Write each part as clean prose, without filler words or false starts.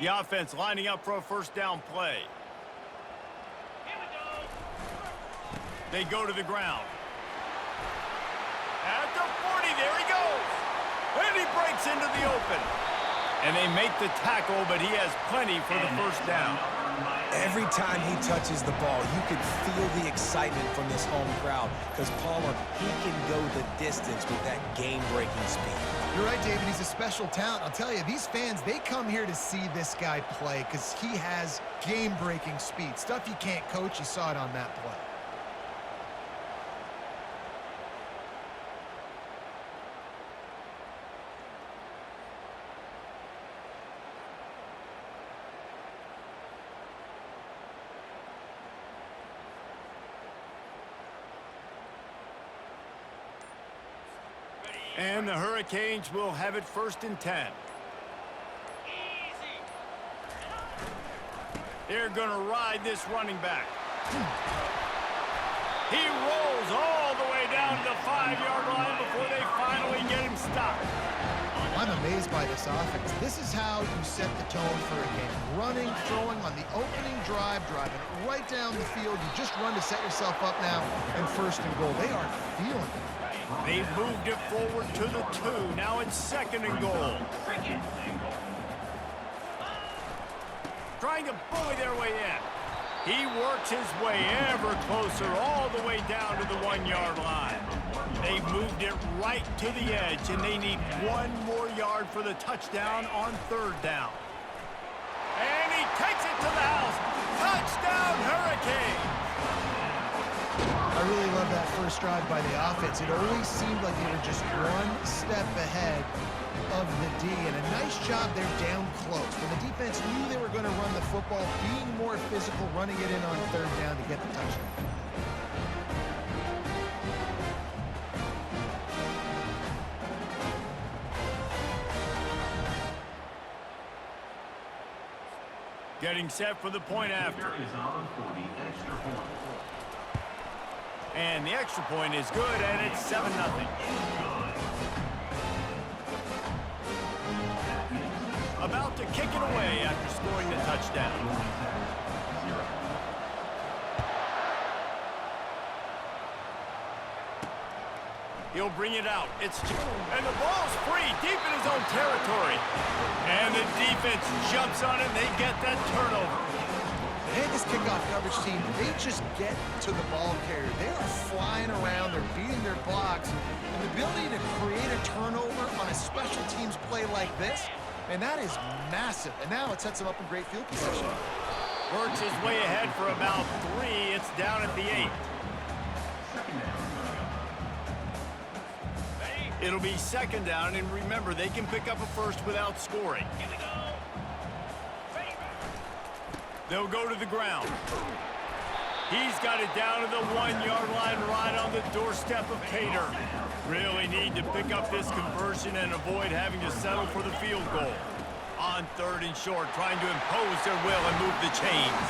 The offense lining up for a first down play. They go to the ground. At the 40, there he goes. And he breaks into the open. And they make the tackle, but he has plenty for the first down. Every time he touches the ball, you can feel the excitement from this home crowd because Palmer, he can go the distance with that game-breaking speed. You're right, David. He's a special talent. I'll tell you, these fans, they come here to see this guy play because he has game-breaking speed. Stuff you can't coach. You saw it on that play. And the Hurricanes will have it 1st and 10. They're going to ride this running back. He rolls all the way down to the 5-yard line before they finally get him stopped. I'm amazed by this offense. This is how you set the tone for a game. Running, throwing on the opening drive, driving it right down the field. You just run to set yourself up now and 1st and goal. They are feeling it. They've moved it forward to the 2. Now it's 2nd and goal. Trying to bully their way in. He works his way ever closer all the way down to the 1-yard line. They've moved it right to the edge, and they need 1 more yard for the touchdown on 3rd down. And he takes it to the house. Touchdown, Hurricanes! I really love that first drive by the offense. It always seemed like they were just 1 step ahead of the D, and a nice job there down close. When the defense knew they were going to run the football, being more physical, running it in on 3rd down to get the touchdown. Getting set for the point after. And the extra point is good, and it's 7-0. About to kick it away after scoring the touchdown. He'll bring it out. And the ball's free deep in his own territory. And the defense jumps on it, and they get that turnover. And this kickoff coverage team, they just get to the ball carrier. They are flying around. They're beating their blocks. And the ability to create a turnover on a special teams play like this, and that is massive. And now it sets them up in great field position. Works his way ahead for about 3. It's down at the 8. It'll be 2nd down, and remember, they can pick up a first without scoring. They'll go to the ground. He's got it down to the 1-yard line right on the doorstep of Cater. Really need to pick up this conversion and avoid having to settle for the field goal. On 3rd and short, trying to impose their will and move the chains.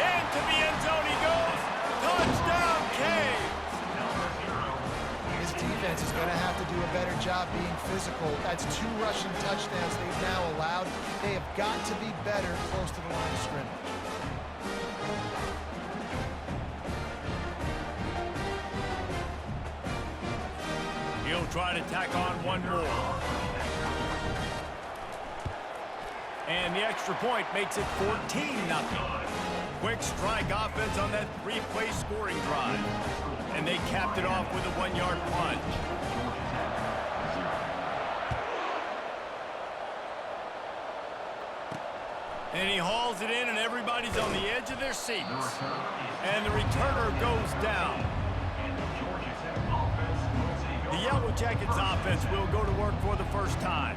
Into the end zone he goes. Touchdown, Canes! This defense is going to have to do a better job being physical. That's 2 rushing touchdowns they've now allowed. They have got to be better close to the line of scrimmage. He'll try to tack on 1 more. And the extra point makes it 14-0. Quick strike offense on that 3-play scoring drive. And they capped it off with a 1-yard plunge. And he hauls it in, and everybody's on the edge of their seats. And the returner goes down. The Yellow Jackets offense will go to work for the first time.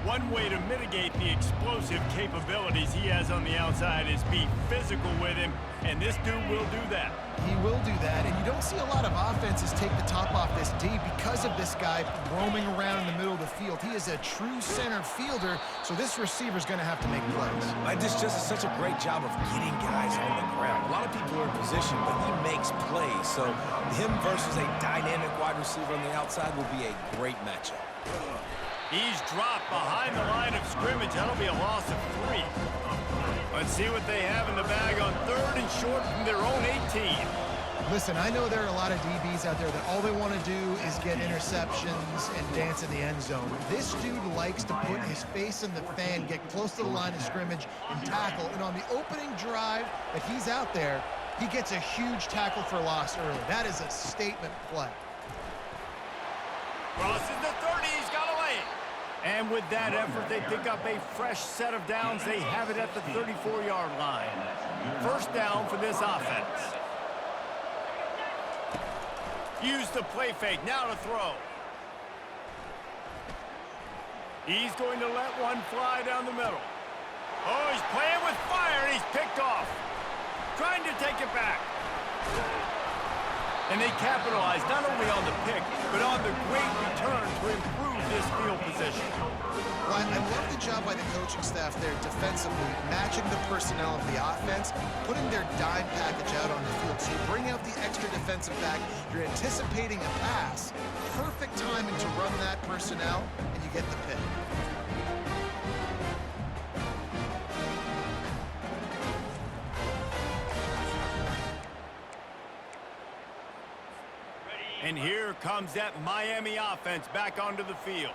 One way to mitigate the explosive capabilities he has on the outside is be physical with him, and this dude will do that. He will do that, and you don't see a lot of offenses take the top off this D because of this guy roaming around in the middle of the field. He is a true center fielder, so this receiver's going to have to make plays. This just is such a great job of getting guys on the ground. A lot of people are in position, but he makes plays, so him versus a dynamic wide receiver on the outside will be a great matchup. He's dropped behind the line of scrimmage. That'll be a loss of 3. Let's see what they have in the bag on 3rd and short from their own 18. Listen, I know there are a lot of DBs out there that all they want to do is get interceptions and dance in the end zone. This dude likes to put his face in the fan, get close to the line of scrimmage, and tackle. And on the opening drive that he's out there, he gets a huge tackle for loss early. That is a statement play. Crosses the 30. He's got away. And with that effort, they pick up a fresh set of downs. They have it at the 34-yard line. First down for this offense. Use the play fake. Now to throw. He's going to let one fly down the middle. Oh, he's playing with fire, and he's picked off. Trying to take it back. And they capitalize not only on the pick, but on the great return to improve this field position. Well, I love the job by the coaching staff there defensively, matching the personnel of the offense, putting their dime package out on the field. So you bring out the extra defensive back, you're anticipating a pass, perfect timing to run that personnel, and you get the pick. And here comes that Miami offense back onto the field.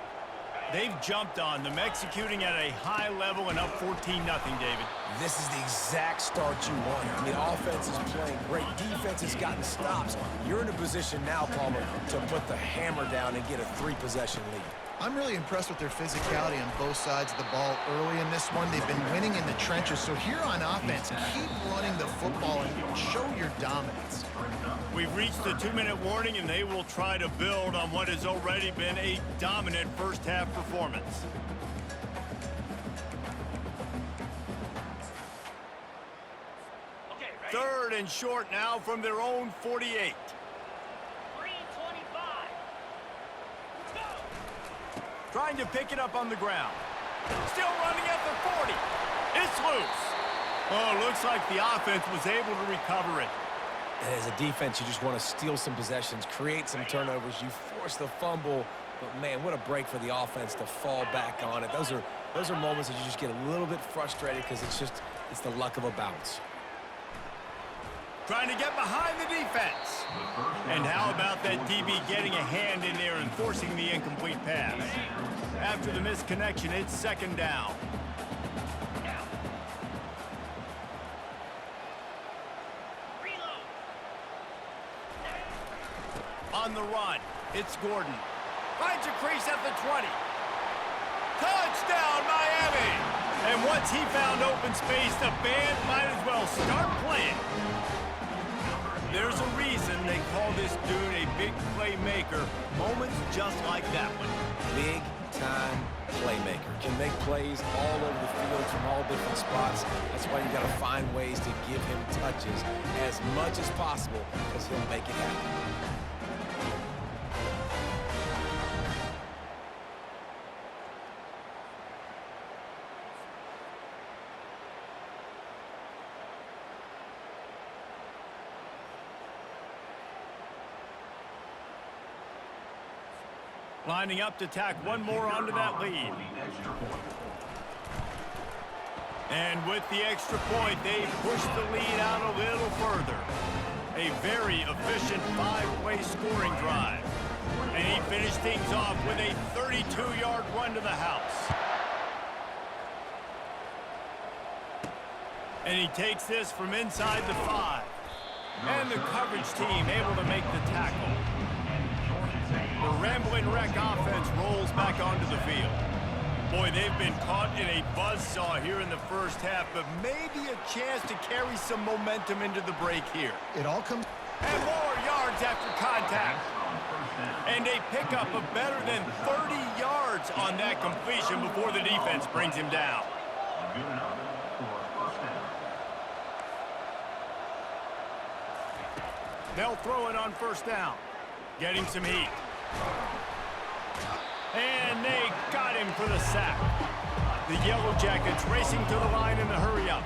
They've jumped on them, executing at a high level and up 14-0, David. This is the exact start you want. I mean, offense is playing great. Defense has gotten stops. You're in a position now, Palmer, to put the hammer down and get a 3-possession lead. I'm really impressed with their physicality on both sides of the ball early in this one. They've been winning in the trenches. So here on offense, keep running the football and show your dominance. We've reached the 2-minute warning, and they will try to build on what has already been a dominant first-half performance. Okay, 3rd and short now from their own 48. 3:25. Trying to pick it up on the ground. Still running at the 40. It's loose. Oh, looks like the offense was able to recover it. And as a defense, you just want to steal some possessions, create some turnovers. You force the fumble, but man, what a break for the offense to fall back on it. Those are moments that you just get a little bit frustrated because it's the luck of a bounce. Trying to get behind the defense. And how about that DB getting a hand in there and forcing the incomplete pass? After the misconnection, it's 2nd down. On the run, it's Gordon. Finds a crease at the 20. Touchdown, Miami! And once he found open space, the band might as well start playing. There's a reason they call this dude a big playmaker. Moments just like that one. Big-time playmaker. Can make plays all over the field from all different spots. That's why you got to find ways to give him touches as much as possible because he'll make it happen. Lining up to tack one more onto that lead. And with the extra point, they push the lead out a little further. A very efficient 5-play scoring drive. And he finished things off with a 32-yard run to the house. And he takes this from inside the 5. And the coverage team able to make the tackle. The Rambling Wreck offense rolls back onto the field. Boy, they've been caught in a buzzsaw here in the first half, but maybe a chance to carry some momentum into the break here. It all comes... And more yards after contact. And a pickup of better than 30 yards on that completion before the defense brings him down. They'll throw it on 1st down. Getting some heat. And they got him for the sack. The Yellow Jackets racing to the line in the hurry-up.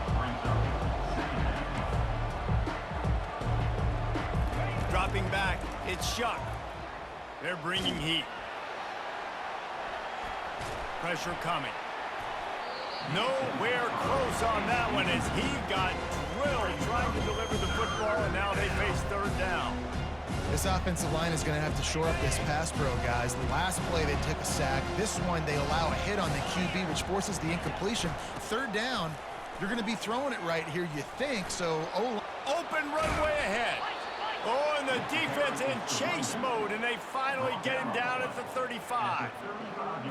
Dropping back, it's Shuck. They're bringing heat. Pressure coming. Nowhere close on that one as he got drilled trying to deliver the football, and now they face third down. This offensive line is going to have to shore up this pass pro, guys. The last play they took a sack. This one they allow a hit on the QB, which forces the incompletion. Third down, you're going to be throwing it right here, you think. So, open runway ahead. Oh, and the defense in chase mode, and they finally get him down at the 35.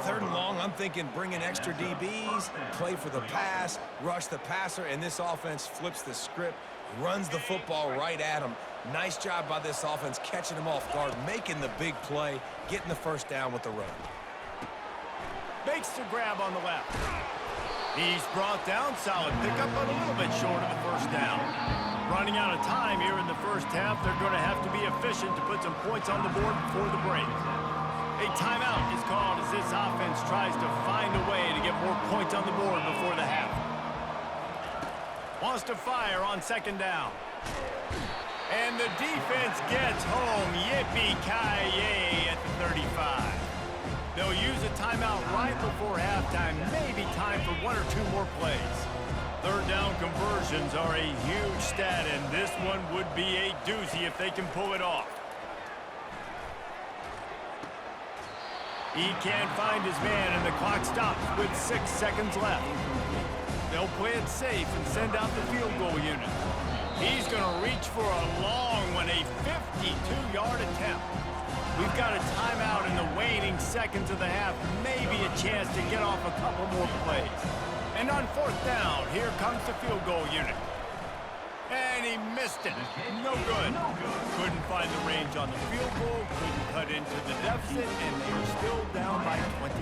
Third and long, I'm thinking bring in extra DBs, play for the pass, rush the passer, and this offense flips the script, runs the football right at him. Nice job by this offense catching him off guard, making the big play, getting the first down with the run. Makes the grab on the left. He's brought down, solid pickup, but a little bit short of the first down. Running out of time here in the first half, they're going to have to be efficient to put some points on the board before the break. A timeout is called as this offense tries to find a way to get more points on the board before the half. Wants to fire on second down. And the defense gets home. Yippee-ki-yay at the 35. They'll use a timeout right before halftime, maybe time for one or two more plays. Third down conversions are a huge stat, and this one would be a doozy if they can pull it off. He can't find his man, and the clock stops with 6 seconds left. They'll play it safe and send out the field goal unit. He's going to reach for a long one, a 52-yard attempt. We've got a timeout in the waning seconds of the half, maybe a chance to get off a couple more plays. And on fourth down, here comes the field goal unit. And he missed it. No good. Couldn't find the range on the field goal, couldn't cut into the deficit, and they are still down by 21.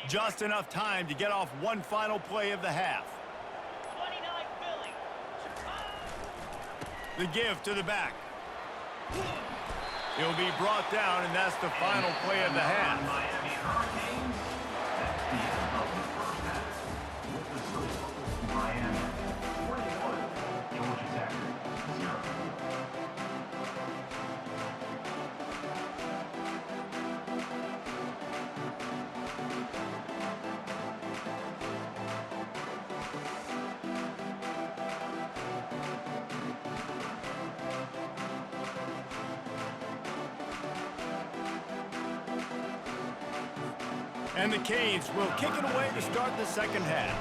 Just enough time to get off one final play of the half. 29 Philly. The give to the back. He'll be brought down, and that's the final play of the half. And the Canes will kick it away to start the second half.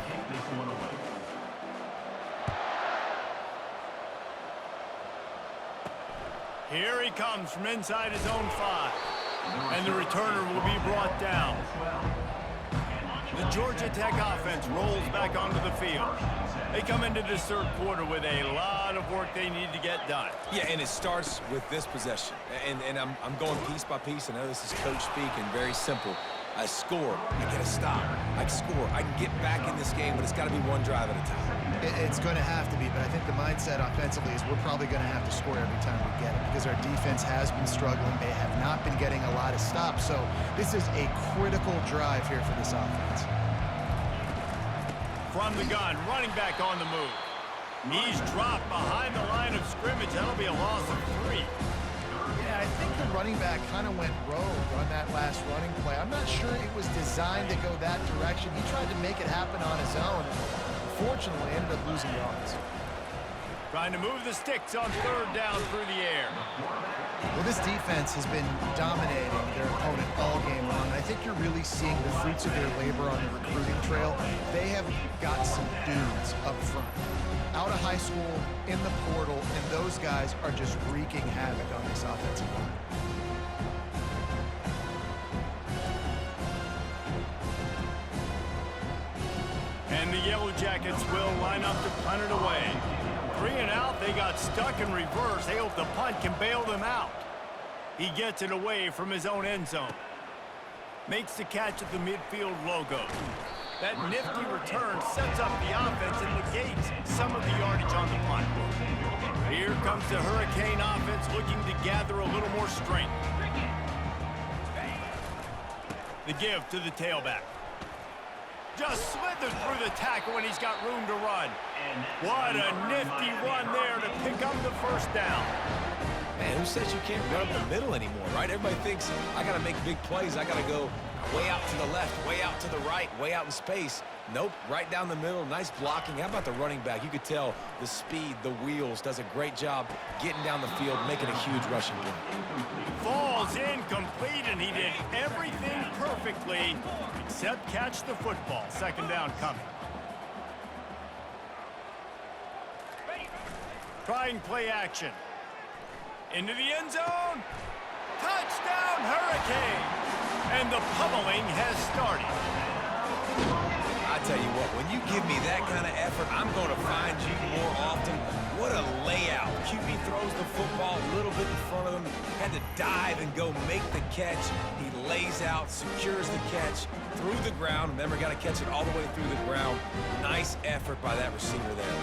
Here he comes from inside his own 5. And the returner will be brought down. The Georgia Tech offense rolls back onto the field. They come into this third quarter with a lot of work they need to get done. Yeah, and it starts with this possession. And I'm going piece by piece. I know this is coach speak and very simple. I score, I get a stop, I score, I can get back in this game, but it's got to be one drive at a time. It's going to have to be, but I think the mindset offensively is we're probably going to have to score every time we get it because our defense has been struggling. They have not been getting a lot of stops, so this is a critical drive here for this offense. From the gun, running back on the move. He's dropped behind the line of scrimmage. That'll be a loss of 3. Yeah, I think the running back kind of went rogue on that last running play. I'm not sure it was designed to go that direction. He tried to make it happen on his own. Fortunately, ended up losing yards. Trying to move the sticks on third down through the air. Well, this defense has been dominating their opponent all game long. I think you're really seeing the fruits of their labor on the recruiting trail. They have got some dudes up front, out of high school, in the portal, and those guys are just wreaking havoc on this offensive line. And the Yellow Jackets will line up to punt it away. 3 and out, they they got stuck in reverse. They hope the punt can bail them out. He gets it away from his own end zone. Makes the catch at the midfield logo. That nifty return sets up the offense and negates some of the yardage on the punt. Here comes the Hurricane offense looking to gather a little more strength. The give to the tailback. Just slithered through the tackle when he's got room to run. What a nifty run there to pick up the first down. Man, who says you can't run up the middle anymore, right? Everybody thinks, I got to make big plays. I got to go way out to the left, way out to the right, way out in space. Nope, right down the middle. Nice blocking. How about the running back? You could tell the speed, the wheels, does a great job getting down the field, making a huge rushing play. Falls incomplete, and he did everything perfectly except catch the football. Second down coming. Trying play action. Into the end zone. Touchdown, Hurricanes! And the pummeling has started. I tell you what, when you give me that kind of effort, I'm going to find you more often. What a layout. QB throws the football a little bit in front of him. Had to dive and go make the catch. He lays out, secures the catch through the ground. Remember, got to catch it all the way through the ground. Nice effort by that receiver there.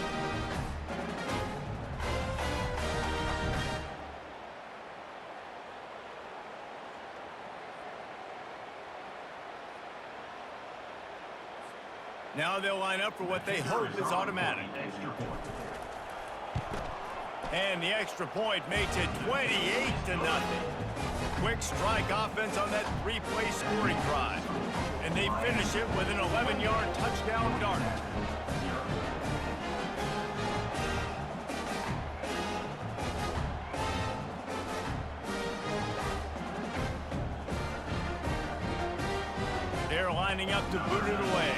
Now they'll line up for what they hope is automatic. And the extra point makes it 28-0. Quick strike offense on that three-play scoring drive. And they finish it with an 11-yard touchdown dart. They're lining up to boot it away.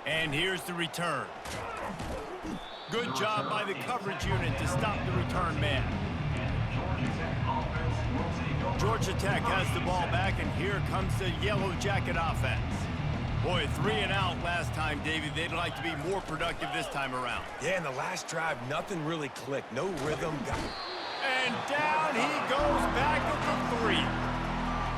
And here's the return. Good job by the coverage unit to stop the return man. Georgia Tech has the ball back, and here comes the Yellow Jacket offense. Boy, 3 and out last time, Davey. They'd like to be more productive this time around. Yeah, in the last drive, nothing really clicked. No rhythm. And down he goes back at the 3.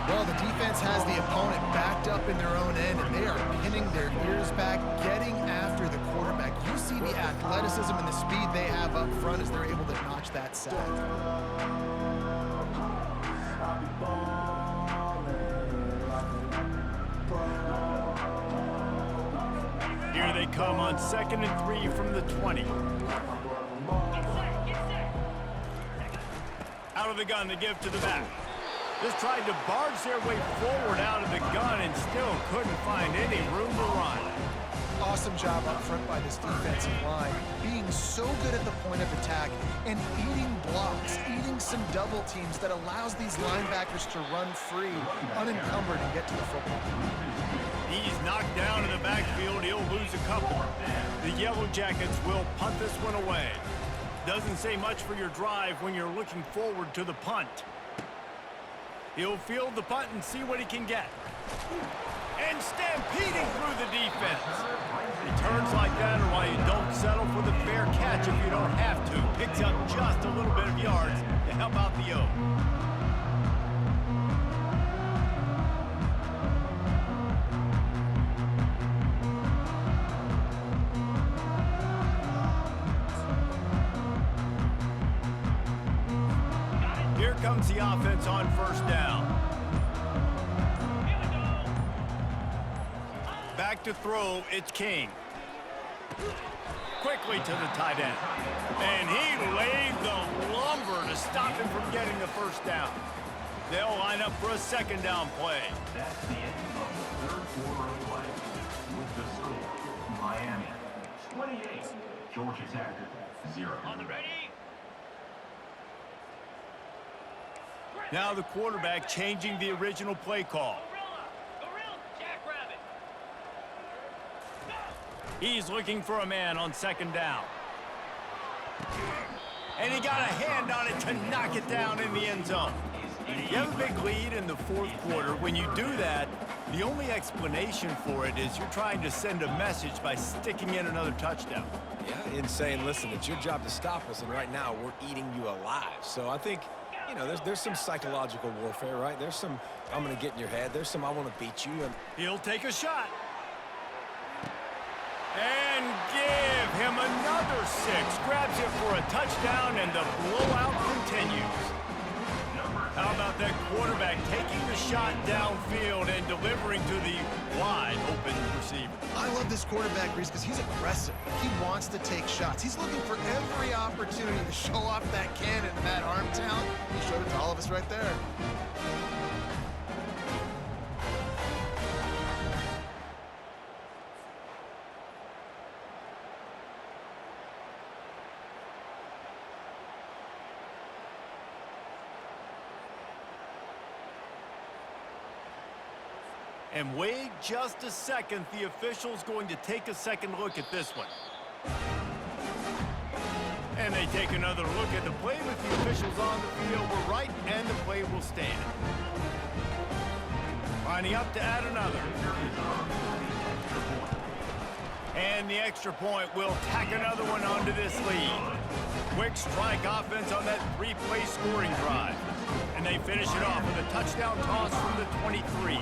Well, the defense has the opponent backed up in their own end, and they are pinning their ears back, getting after the quarterback. You see the athleticism and the speed they have up front as they're able to notch that sack. Here they come on 2nd and 3 from the 20. Out of the gun, the give to the back. Just tried to barge their way forward out of the gun and still couldn't find any room to run. Awesome job up front by this defensive line, being so good at the point of attack and eating blocks, eating some double teams that allows these linebackers to run free, unencumbered, and get to the football. He's knocked down in the backfield. He'll lose a couple. The Yellow Jackets will punt this one away. Doesn't say much for your drive when you're looking forward to the punt. He'll field the punt and see what he can get. And stampeding through the defense. Returns like that are why you don't settle for the fair catch if you don't have to. Picks up just a little bit of yards to help out the O. Here comes the offense on first down. Back to throw, it's King. Quickly to the tight end. And he laid the lumber to stop him from getting the first down. They'll line up for a second down play. That's the end of the third quarter of play. With the score, Miami 28, Georgia Tech 0. On the ready. Now the quarterback changing the original play call. He's looking for a man on second down. And he got a hand on it to knock it down in the end zone. You have a big lead in the fourth quarter. When you do that, the only explanation for it is you're trying to send a message by sticking in another touchdown. Yeah, in saying, listen, it's your job to stop us, and right now we're eating you alive. So I think, you know, there's some psychological warfare, right? There's some, I'm going to get in your head. There's some, I want to beat you. And He'll take a shot. And give him another 6. Grabs it for a touchdown, and the blowout continues. How about that quarterback taking the shot downfield and delivering to the wide-open receiver? I love this quarterback, Reese, because he's aggressive. He wants to take shots. He's looking for every opportunity to show off that cannon and that arm talent. He showed it to all of us right there. And wait just a second. The official's going to take a second look at this one. And they take another look at the play with the officials on the field. We're right, and the play will stand. Lining up to add another. And the extra point will tack another one onto this lead. Quick strike offense on that 3-play scoring drive. And they finish it off with a touchdown toss from the 23.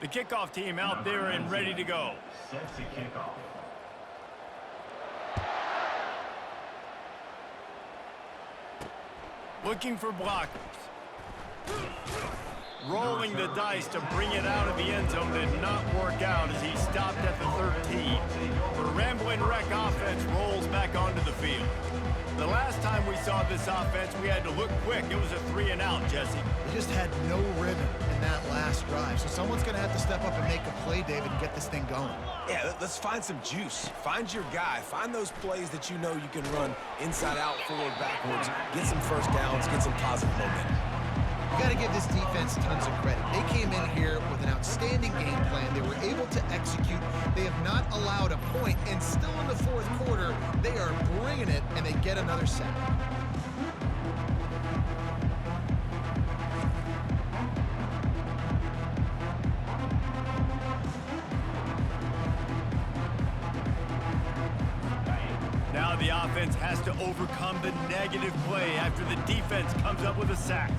The kickoff team out there and ready to go. Set to kickoff. Looking for blockers. Rolling the dice to bring it out of the end zone did not work out as he stopped at the 13. The rambling wreck offense rolls back onto the field. The last time we saw this offense, we had to look quick. It was a 3-and-out, Jesse. We just had no rhythm in that last drive. So someone's going to have to step up and make a play, David, and get this thing going. yeah, let's find some juice. Find your guy. Find those plays that you know you can run inside out, forward, backwards. Get some first downs. Get some positive momentum. You got to give this defense tons of credit. They came in here with an outstanding game plan. They were able to execute. They have not allowed a point, and still in the fourth quarter, they are bringing it, and they get another sack. Now the offense has to overcome the negative play after the defense comes up with a sack.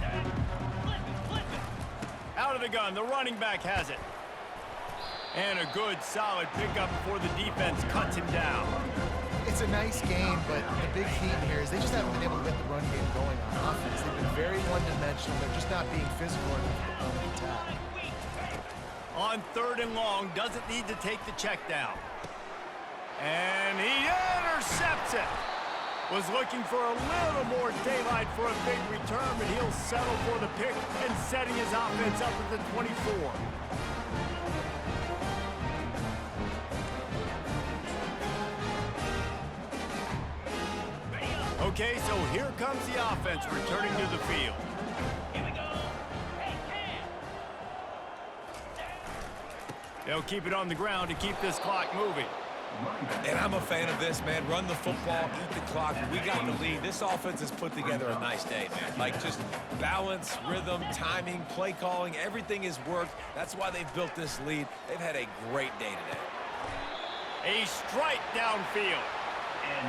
Out of the gun, the running back has it. And a good, solid pickup before the defense cuts him down. It's a nice game, but the big theme here is they just haven't been able to get the run game going on offense. They've been very one-dimensional. They're just not being physical enough on the attack. On 3rd and long, doesn't need to take the check down. And he intercepts it. Was looking for a little more daylight for a big return, but he'll settle for the pick and setting his offense up at the 24. Okay, so here comes the offense returning to the field. They'll keep it on the ground to keep this clock moving. And I'm a fan of this, man. Run the football, eat the clock. We got the lead. This offense has put together a nice day, man. Like, just balance, rhythm, timing, play calling, everything has worked. That's why they've built this lead. They've had a great day today. A strike downfield.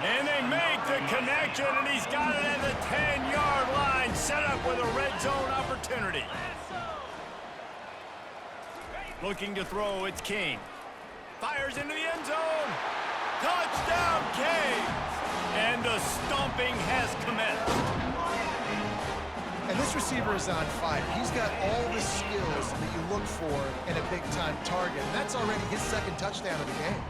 And they make the connection, and he's got it at the 10-yard line, set up with a red zone opportunity. Looking to throw, it's King. Fires into the end zone. Touchdown, Canes! And the stomping has commenced. And this receiver is on fire. He's got all the skills that you look for in a big-time target. And that's already his second touchdown of the game.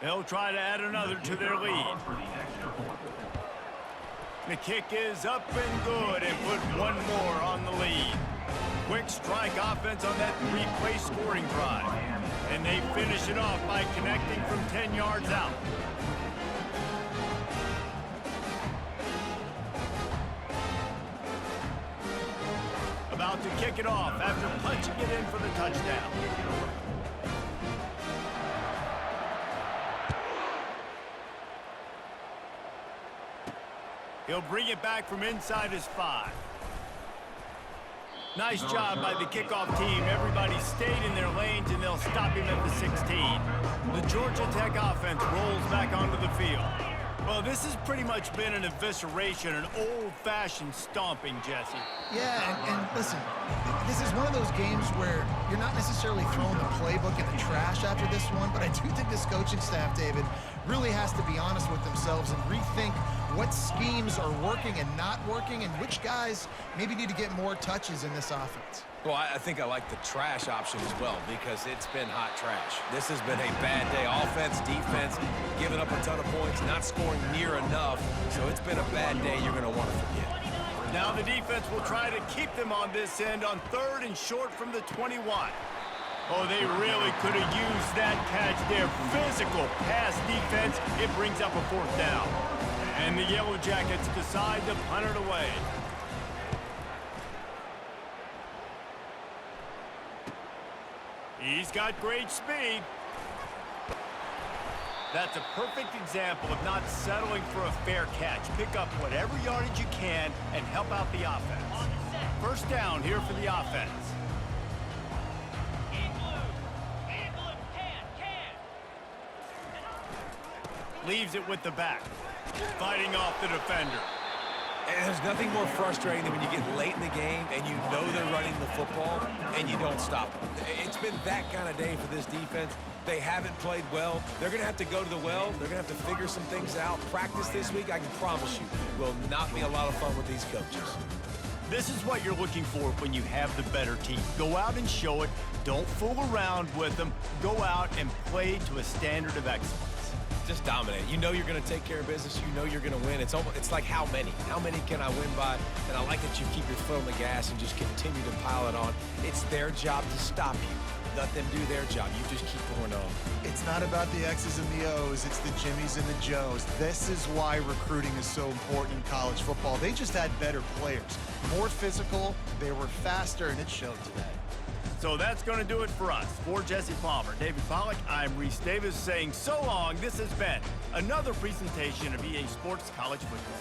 They'll try to add another to their lead. For the extra point. The kick is up and good and put one more on the lead. Quick strike offense on that three-play scoring drive. And they finish it off by connecting from 10 yards out. About to kick it off after punching it in for the touchdown. He'll bring it back from inside his 5. Nice job by the kickoff team. Everybody stayed in their lanes, and they'll stop him at the 16. The Georgia Tech offense rolls back onto the field. Well, this has pretty much been an evisceration, an old-fashioned stomping, Jesse. Yeah, and listen, this is one of those games where you're not necessarily throwing the playbook in the trash after this one, but I do think this coaching staff, David, really has to be honest with themselves and rethink what schemes are working and not working and which guys maybe need to get more touches in this offense. Well, I think I like the trash option as well because it's been hot trash. This has been a bad day. Offense, defense, giving up a ton of points, not scoring near enough. So it's been a bad day you're going to want to forget. Now the defense will try to keep them on this end on 3rd and short from the 21. Oh, they really could have used that catch there. Physical pass defense. It brings up a 4th down. And the Yellow Jackets decide to punt it away. He's got great speed. That's a perfect example of not settling for a fair catch. Pick up whatever yardage you can and help out the offense. 1st down here for the offense. Leaves it with the back. Fighting off the defender. And there's nothing more frustrating than when you get late in the game and you know they're running the football and you don't stop them. It's been that kind of day for this defense. They haven't played well. They're going to have to go to the well. They're going to have to figure some things out. Practice this week, I can promise you, will not be a lot of fun with these coaches. This is what you're looking for when you have the better team. Go out and show it. Don't fool around with them. Go out and play to a standard of excellence. Just dominate. You know you're going to take care of business. You know you're going to win. It's like how many? How many can I win by? And I like that you keep your foot on the gas and just continue to pile it on. It's their job to stop you. Let them do their job. You just keep going on. It's not about the X's and the O's. It's the Jimmies and the Joes. This is why recruiting is so important in college football. They just had better players. More physical. They were faster, and it showed today. So that's going to do it for us. For Jesse Palmer, David Pollack, I'm Reese Davis saying so long. This has been another presentation of EA Sports College Football.